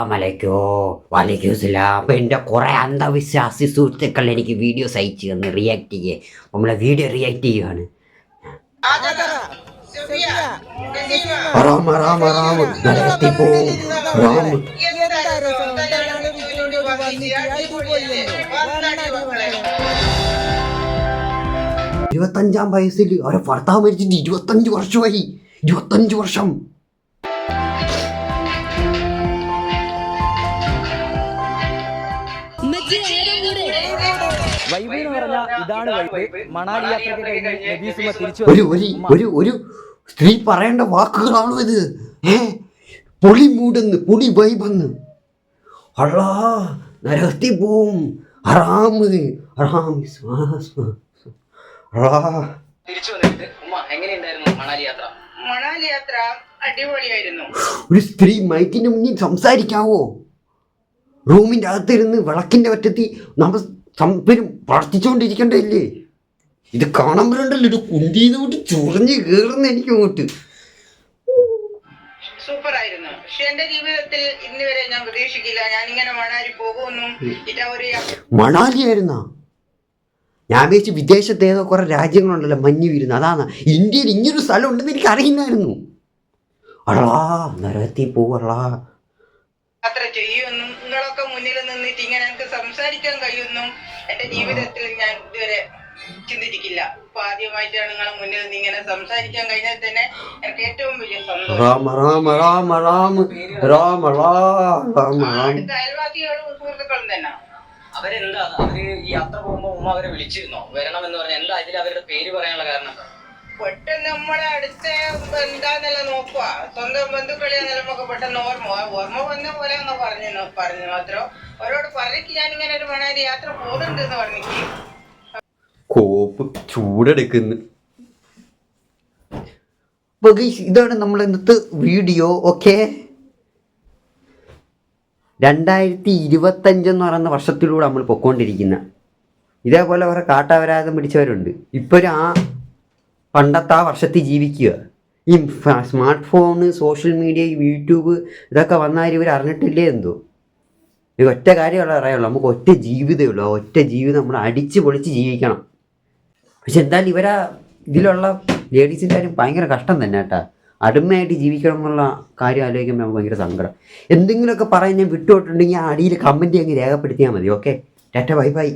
അമലയ്ക്കോ വലയ്ക്കുസലാം. അപ്പം എൻ്റെ കുറേ അന്ധവിശ്വാസി സുഹൃത്തുക്കൾ എനിക്ക് വീഡിയോസ് അയച്ചു തന്ന് റിയാക്ട് ചെയ്യേ. നമ്മളെ വീഡിയോ റിയാക്ട് ചെയ്യുകയാണ്. നരകത്തിൽ പോവും. 25-ാം വയസ്സിൽ അവരെ ഭർത്താവ് മരിച്ചിട്ട് 25 വർഷമായി. 25 വർഷം. ഒരു സ്ത്രീ പറയേണ്ട വാക്കുകളാണോ ഇത്? പൊളി മൂടെന്ന്, പൊളി വൈബെന്ന്. അള്ളാ നരകത്തിൽ പോവും. ഹറാമ് ഹറാം. ഒരു സ്ത്രീ മൈക്കിന്റെ മുന്നിൽ സംസാരിക്കാവോ? റൂമിന്റെ അകത്തിരുന്ന് വിളക്കിന്റെ ഒറ്റത്തി നമ്മരും പ്രാർത്ഥിച്ചുകൊണ്ടിരിക്കണ്ടല്ലേ? ഇത് കാണുമ്പോഴുണ്ടല്ലോ ഒരു കുന്തിന്നോട്ട് ചൊറിഞ്ഞ് കേറുന്ന എനിക്ക് അങ്ങോട്ട്. സൂപ്പർ ആയിരുന്നു. പക്ഷെ എന്റെ ജീവിതത്തിൽ ഇന്ന് വരെ ഞാൻ പ്രതീക്ഷിക്കില്ല ഞാൻ ഇങ്ങനെ മണാലി പോകുമെന്നും. മണാലി ആയിരുന്നാ? ഞാൻ വിചാരിച്ചു വിദേശത്ത് ഏതോ കുറെ രാജ്യങ്ങളുണ്ടല്ലോ മഞ്ഞ് വീരുന്നു, അതാണ്. ഇന്ത്യയിൽ ഇങ്ങനൊരു സ്ഥലം ഉണ്ടെന്ന് എനിക്ക് അറിയില്ലായിരുന്നു. അള്ളാ നരകത്തിൽ പോവള്ളാ. യാത്ര ചെയ്യുമെന്നും നിങ്ങളൊക്കെ മുന്നിൽ നിന്നിട്ട് ഇങ്ങനെ എനിക്ക് സംസാരിക്കാൻ കഴിയുമെന്നും എന്റെ ജീവിതത്തിൽ ഞാൻ ഇതുവരെ ചിന്തിച്ചിട്ടില്ല. ഇപ്പൊ ആദ്യമായിട്ടാണ് നിങ്ങളെ മുന്നിൽ നിന്ന് ഇങ്ങനെ സംസാരിക്കാൻ കഴിഞ്ഞാൽ തന്നെ എനിക്ക് ഏറ്റവും വലിയ സന്തോഷം. അയൽവാസികളും സുഹൃത്തുക്കളും തന്നെ. അവരെന്താ അവര് ഈ യാത്ര പോകുമ്പോ ഉമ്മ അവരെ വിളിച്ചിരുന്നോ വരണം എന്ന് പറഞ്ഞ? എന്താ ഇതിൽ അവരുടെ പേര് പറയാനുള്ള കാരണം? പെട്ടെന്ന് നമ്മളെ അടുത്ത എന്താന്നല്ല നോക്കുക, സ്വന്തം ബന്ധുക്കളിയാണെല്ലാം നമുക്ക് പെട്ടെന്ന് ഓർമ്മ വന്ന പോലെ ഒന്ന് പറഞ്ഞു മാത്രം. അവരോട് പറഞ്ഞിട്ട് ഞാനിങ്ങനെ ഒരു മണാലി യാത്ര പോകുന്നുണ്ട് എന്ന് പറഞ്ഞിട്ട് കോപ്പ് ചൂടെടുക്കുന്നു. ഇതാണ് നമ്മൾ ഇന്നത്തെ വീഡിയോ. ഓക്കെ, 2025 എന്ന് പറയുന്ന വർഷത്തിലൂടെ നമ്മൾ പൊക്കോണ്ടിരിക്കുന്ന. ഇതേപോലെ അവരെ കാട്ടാവരാതം പിടിച്ചവരുണ്ട്. ഇപ്പോഴും ആ പണ്ടത്തെ ആ വർഷത്തിൽ ജീവിക്കുക. ഈ smart phone, social media, YouTube ഇതൊക്കെ വന്നാൽ ഇവർ അറിഞ്ഞിട്ടില്ലേ എന്തോ. ഇത് ഒറ്റ കാര്യമുള്ള അറിയുള്ളൂ, നമുക്ക് ഒറ്റ ജീവിതമേ ഉള്ളൂ. ആ ഒറ്റ ജീവിതം നമ്മൾ അടിച്ച് പൊളിച്ച് ജീവിക്കണം. പക്ഷെ എന്തായാലും ഇവരാ ഇതിലുള്ള ലേഡീസിൻ്റെ കാര്യം ഭയങ്കര കഷ്ടം തന്നെ കേട്ടാ. അടിമയായിട്ട് ജീവിക്കണം എന്നുള്ള കാര്യം ആലോചിക്കുമ്പോൾ നമുക്ക് ഭയങ്കര സങ്കടം. എന്തെങ്കിലുമൊക്കെ പറയാൻ ഞാൻ വിട്ടുപോയിട്ടുണ്ടെങ്കിൽ ആ അടിയിൽ കമൻറ്റ് അങ്ങ് രേഖപ്പെടുത്തിയാൽ മതി. Okay, Tata bye bye.